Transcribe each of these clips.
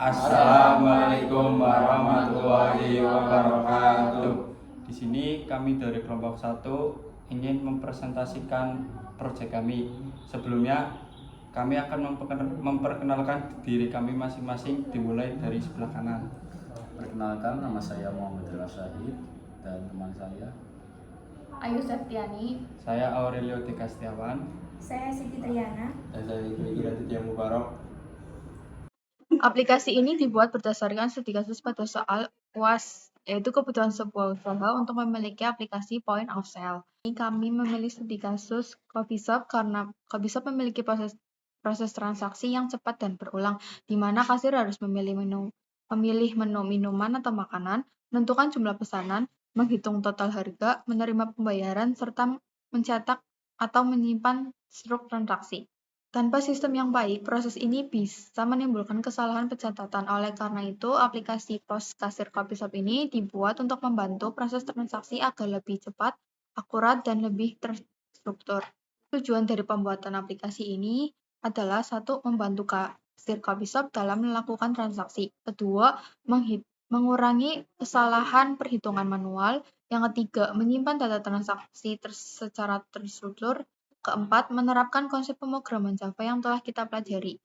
Assalamualaikum warahmatullahi wabarakatuh. Di sini kami dari kelompok 1 ingin mempresentasikan proyek kami. Sebelumnya kami akan memperkenalkan diri kami masing-masing, dimulai dari sebelah kanan. Perkenalkan, nama saya Muhammad Syahid dan teman saya Ayu Septiani. Saya Aurelio Dika Setiawan. Saya Siti Triana. Dan saya Iqbal Aditya Mubarak. Aplikasi ini dibuat berdasarkan studi kasus pada soal UAS, yaitu kebutuhan sebuah usaha untuk memiliki aplikasi point of sale. Ini kami memilih studi kasus coffee shop karena coffee shop memiliki proses transaksi yang cepat dan berulang, di mana kasir harus memilih menu minuman atau makanan, menentukan jumlah pesanan, menghitung total harga, menerima pembayaran, serta mencetak atau menyimpan struk transaksi. Tanpa sistem yang baik, proses ini bisa menimbulkan kesalahan pencatatan. Oleh karena itu, aplikasi pos kasir coffee shop ini dibuat untuk membantu proses transaksi agar lebih cepat, akurat, dan lebih terstruktur. Tujuan dari pembuatan aplikasi ini adalah: 1. Membantu kasir coffee shop dalam melakukan transaksi. 2. Mengurangi kesalahan perhitungan manual. Yang ketiga, menyimpan data transaksi secara terstruktur. Keempat, menerapkan konsep pemrograman Java yang telah kita pelajari.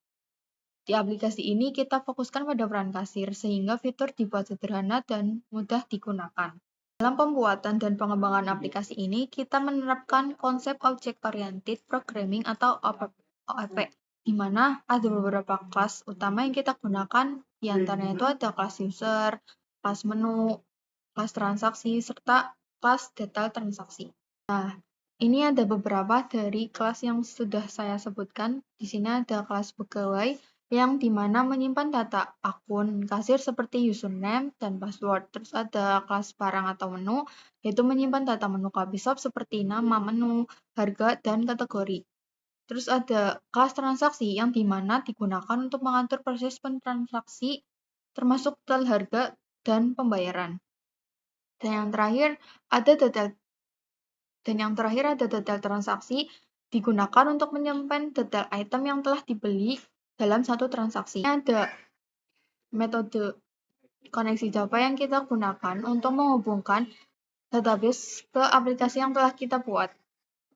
Di aplikasi ini, kita fokuskan pada peran kasir, sehingga fitur dibuat sederhana dan mudah digunakan. Dalam pembuatan dan pengembangan aplikasi ini, kita menerapkan konsep Object-Oriented Programming atau OOP, di mana ada beberapa kelas utama yang kita gunakan. Di antaranya itu ada kelas user, kelas menu, kelas transaksi, serta kelas detail transaksi. Nah, ini ada beberapa dari kelas yang sudah saya sebutkan. Di sini ada kelas pegawai yang dimana menyimpan data akun kasir seperti username dan password. Terus ada kelas barang atau menu, yaitu menyimpan data menu coffee shop seperti nama menu, harga, dan kategori. Terus ada kelas transaksi yang dimana digunakan untuk mengatur proses transaksi termasuk total harga dan pembayaran. Dan yang terakhir ada detail transaksi, digunakan untuk menyimpan detail item yang telah dibeli dalam satu transaksi. Ini ada metode koneksi Java yang kita gunakan untuk menghubungkan database ke aplikasi yang telah kita buat.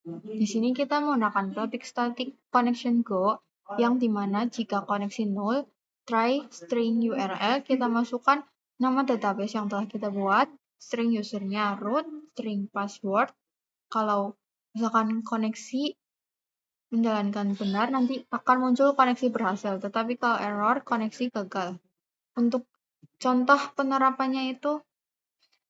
Di sini kita menggunakan topic static connection go, yang dimana jika koneksi null, try string URL, kita masukkan nama database yang telah kita buat, string usernya root, string password. Kalau misalkan koneksi menjalankan benar, nanti akan muncul koneksi berhasil. Tetapi kalau error, koneksi gagal. Untuk contoh penerapannya itu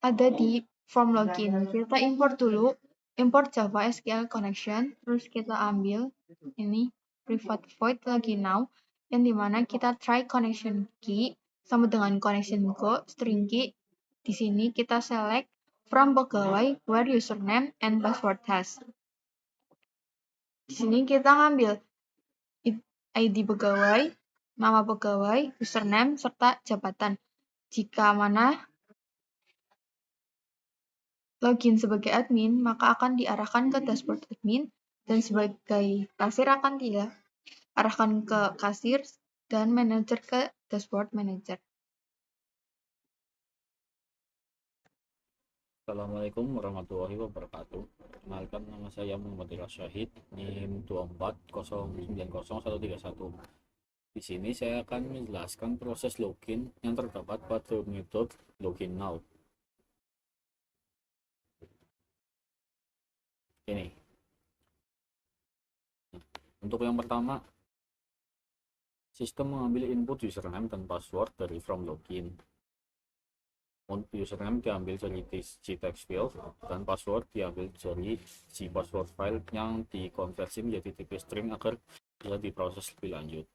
ada di form login. Kita import dulu, import Java SQL connection, terus kita ambil ini private void login now, yang dimana kita try connection key sama dengan connection go string key. Di sini kita select from pegawai where username and password has. Di sini kita ngambil ID pegawai, nama pegawai, username, serta jabatan. Jika mana login sebagai admin, maka akan diarahkan ke dashboard admin, dan sebagai kasir akan diarahkan ke kasir, dan manajer ke dashboard manager. Assalamualaikum warahmatullahi wabarakatuh. Perkenalkan, nama saya Muhammad Syahid, NIM 24090131. Di sini saya akan menjelaskan proses login yang terdapat pada metode login now. Ini. Untuk yang pertama, sistem mengambil input username dan password dari from login. Username diambil dari gtext field dan password diambil dari password file yang dikonversi menjadi tipe string agar bisa diproses lebih lanjut.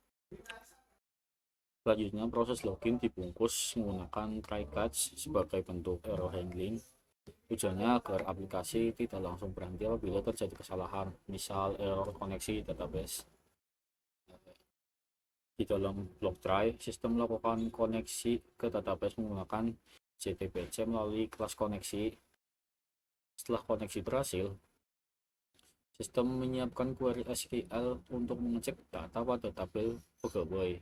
Selanjutnya, proses login dibungkus menggunakan try catch sebagai bentuk error handling. Tujuannya agar aplikasi tidak langsung berhenti apabila terjadi kesalahan, misal error koneksi database. Di dalam blok try, sistem melakukan koneksi ke database menggunakan JTBC melalui kelas koneksi. Setelah koneksi berhasil, sistem menyiapkan query SQL untuk mengecek data pada tabel pegawai.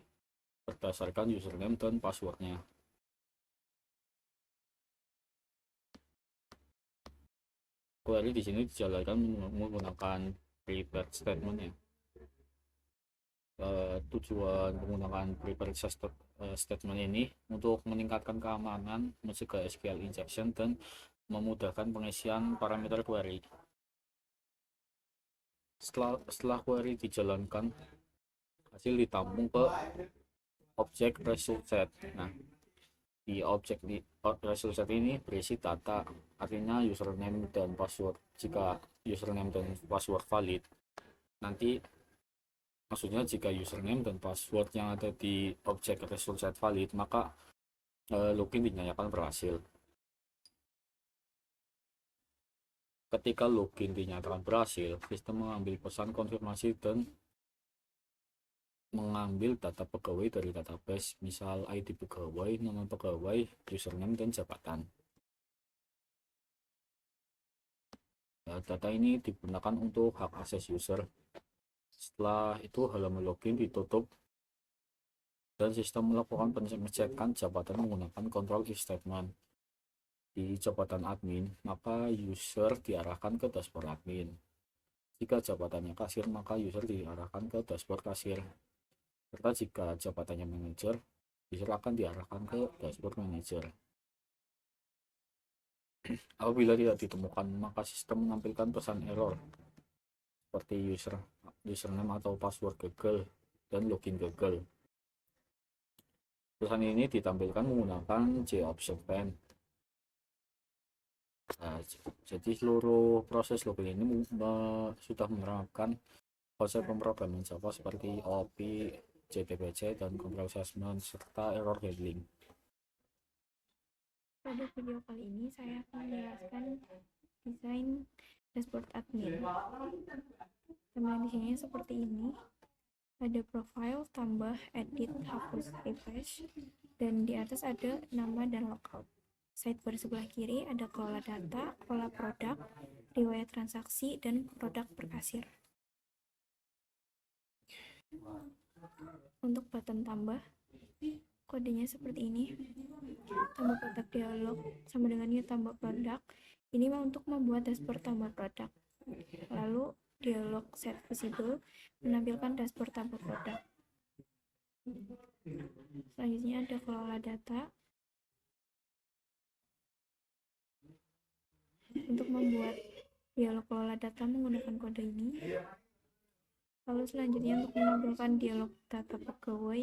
berdasarkan username dan passwordnya. Query di sini dijalankan menggunakan prepared statement ya. Tujuan menggunakan prepared statement ini untuk meningkatkan keamanan, mencegah SQL injection, dan memudahkan pengisian parameter query. Setelah query dijalankan, hasil ditampung ke objek result set. Nah, di objek result set ini berisi data, artinya username dan password. Jika username dan password valid, nanti maksudnya jika username dan password yang ada di objek result set valid, maka login dinyatakan berhasil. Ketika login dinyatakan berhasil, sistem mengambil pesan konfirmasi dan mengambil data pegawai dari database, misal ID pegawai, nama pegawai, username, dan jabatan. Data ini digunakan untuk hak akses user. Setelah itu halaman login ditutup dan sistem melakukan pengecekan jabatan menggunakan control if statement. Di jabatan admin, maka user diarahkan ke dashboard admin. Jika jabatannya kasir, maka user diarahkan ke dashboard kasir. Serta jika jabatannya manajer, user akan diarahkan ke dashboard manager. Apabila tidak ditemukan, maka sistem menampilkan pesan error seperti username atau password gagal dan login gagal. Pesan ini ditampilkan menggunakan JOption pane. Nah, jadi seluruh proses login ini sudah menerapkan konsep pemrograman Java seperti OOP, JDBC, dan control assessment, serta error handling. Pada video kali ini saya akan menjelaskan desain dashboard admin. Tampilan di sini seperti ini. Ada profile, tambah, edit, hapus, refresh, dan di atas ada nama dan logout. Sidebar sebelah kiri ada kelola data, kelola produk, riwayat transaksi, dan produk per kasir. Untuk button tambah, kodenya seperti ini. Tambah produk dialog sama dengan new tambah produk. Ini untuk membuat dashboard tambah produk. Lalu dialog set visible menampilkan dashboard tambah produk. Selanjutnya ada kelola data. Untuk membuat dialog kelola data menggunakan kode ini. Lalu selanjutnya untuk menampilkan dialog data pegawai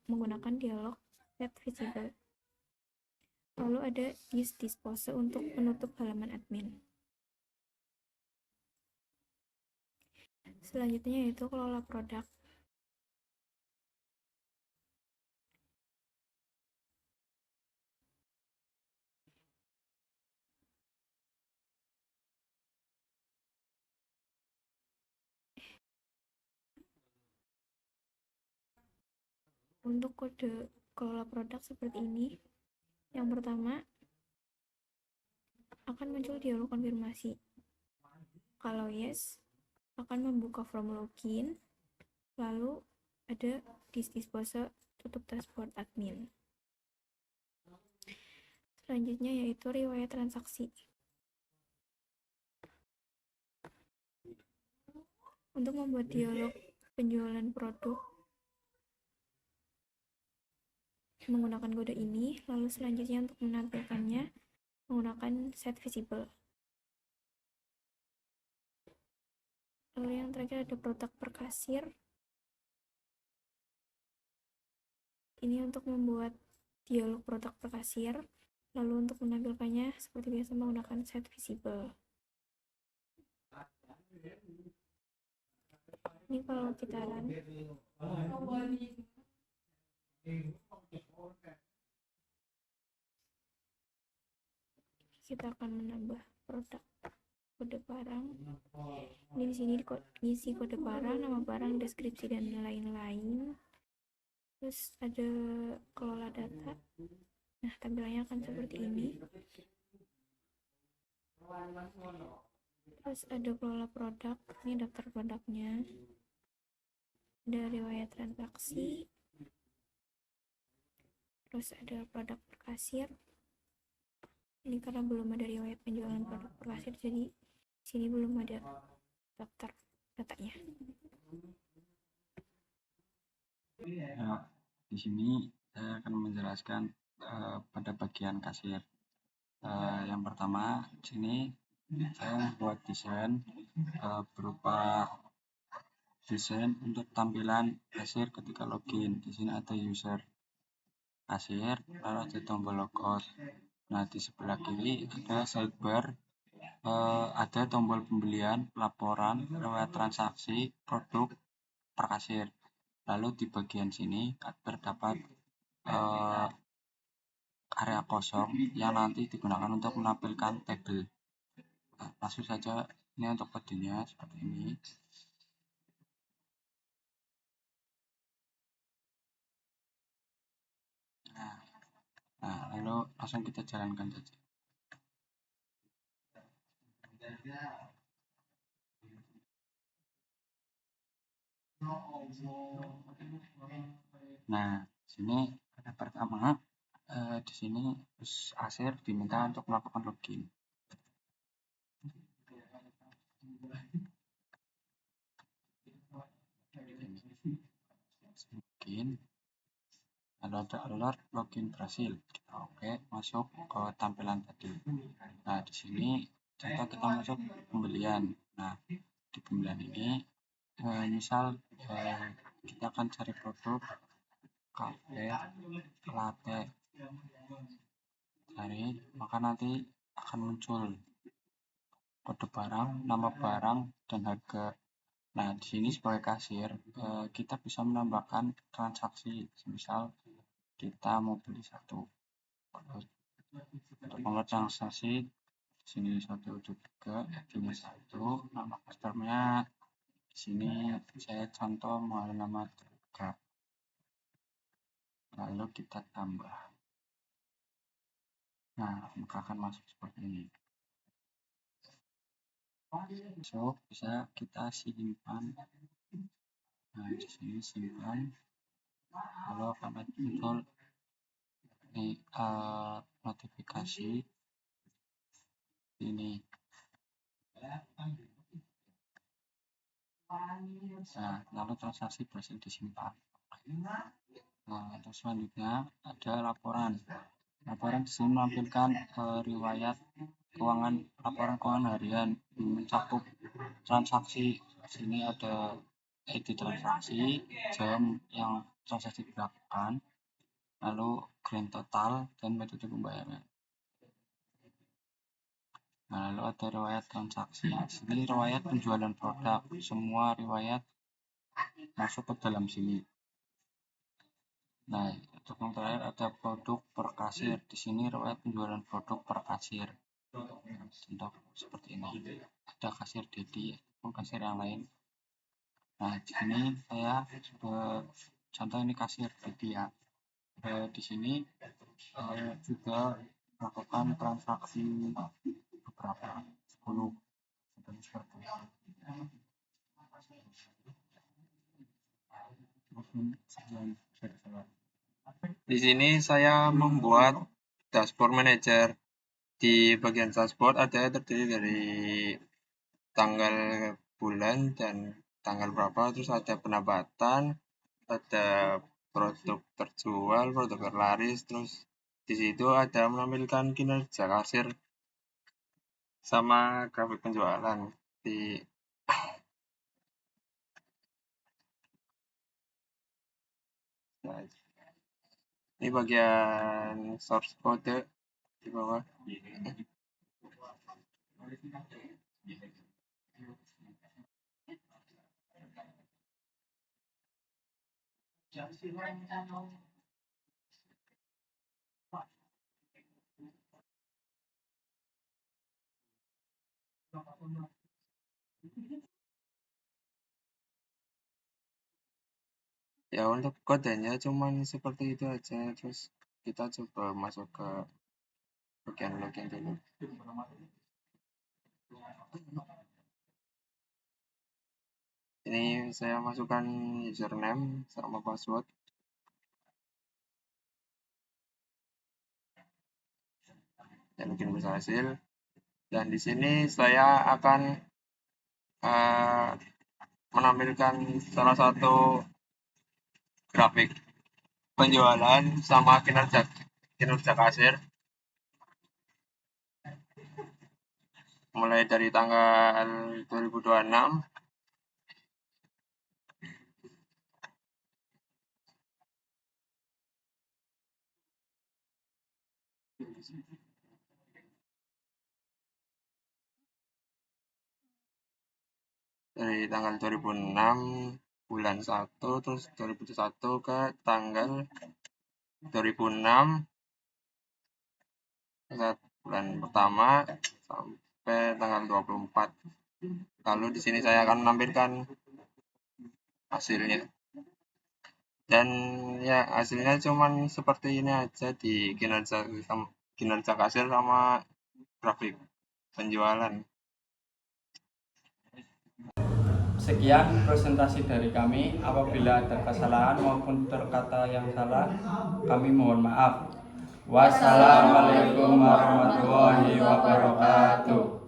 menggunakan dialog set visible. Lalu ada dispose untuk menutup halaman admin. Selanjutnya yaitu kelola produk. Untuk kode kelola produk seperti ini. Yang pertama akan muncul dialog konfirmasi. Kalau yes, akan membuka form login. Lalu ada dispose tutup dashboard admin. Selanjutnya yaitu riwayat transaksi. Untuk membuat dialog penjualan produk menggunakan kode ini, lalu selanjutnya untuk menampilkannya menggunakan set visible. Lalu yang terakhir ada produk per kasir. Ini untuk membuat dialog produk per kasir. Lalu untuk menampilkannya seperti biasa menggunakan set visible. Ini kalau kita run. Kita akan menambah produk kode barang. Ini di sini isi kode barang, nama barang, deskripsi, dan lain-lain. Terus ada kelola data. Nah, tampilannya akan seperti ini. Terus ada kelola produk. Ini daftar produknya. Ada riwayat transaksi. terus ada produk per kasir. Ini karena belum ada riwayat penjualan produk per kasir, jadi sini belum ada daftar datanya. Ya, di sini saya akan menjelaskan pada bagian kasir. Yang pertama, di sini saya membuat desain berupa desain untuk tampilan kasir ketika login. Di sini ada user kasir, lalu ada tombol logout. Nah, di sebelah kiri ada sidebar, ada tombol pembelian, laporan, riwayat transaksi, produk per kasir. Lalu di bagian sini terdapat area kosong yang nanti digunakan untuk menampilkan tabel. Nah, langsung saja, ini untuk kodenya seperti ini. Nah, lalu langsung kita jalankan saja. Nah, sini ada pertama, di sini kasir diminta untuk melakukan login. Login, lalu ada alert login berhasil. Kita oke, masuk ke tampilan tadi. Nah, di sini contoh kita masuk pembelian. Nah, di pembelian ini misal kita akan cari produk kafe latte, cari, maka nanti akan muncul kode barang, nama barang, dan harga. Nah, di sini sebagai kasir kita bisa menambahkan transaksi. Misal kita mau beli satu, untuk nomor transaksi di sini 123, ini 1, nama customer-nya di sini saya contoh mau nama Tegar. Lalu kita tambah. Nah, maka akan masuk seperti ini. So, bisa kita simpan. Nah, di sini simpan. Lalu akan muncul ini notifikasi ini. Nah, lalu transaksi berhasil disimpan. Nah, terus selanjutnya ada laporan. Laporan di sini menampilkan riwayat keuangan, laporan keuangan harian, mencakup transaksi. Di sini ada ID transaksi, jam yang transaksi dilakukan, lalu grand total, dan metode pembayaran. Nah, lalu ada riwayat transaksi. Di sini riwayat penjualan produk, semua riwayat masuk ke dalam sini. Nah, untuk yang terakhir ada produk per kasir. Di sini riwayat penjualan produk per kasir. Contoh seperti ini. Ada kasir Dedi ataupun kasir yang lain. Nah, di sini saya contoh ini kasir Dedi ya. Di sini juga melakukan transaksi beberapa 10 seperti ini. Di sini saya membuat dashboard manager. Di bagian dashboard ada terdiri dari tanggal bulan dan tanggal berapa, terus ada penambatan, ada produk terjual, produk terlaris, terus di situ ada menampilkan kinerja kasir sama grafik penjualan. Ini bagian source code di bawah. Ya, untuk kodenya cuman seperti itu aja. Terus kita coba masuk ke bagian login dulu. Ini saya masukkan username sama password. dan bikin hasil. Dan di sini saya akan menampilkan salah satu grafik penjualan sama kinerja kasir mulai dari tanggal 2026 bulan 1 terus 2021 ke tanggal 2006 bulan pertama sampai tanggal 24. Lalu di sini saya akan menampilkan hasilnya. Dan ya hasilnya cuman seperti ini aja di kinerja kasir sama grafik penjualan. Sekian presentasi dari kami. Apabila ada kesalahan maupun terkata yang salah, kami mohon maaf. Wassalamualaikum warahmatullahi wabarakatuh.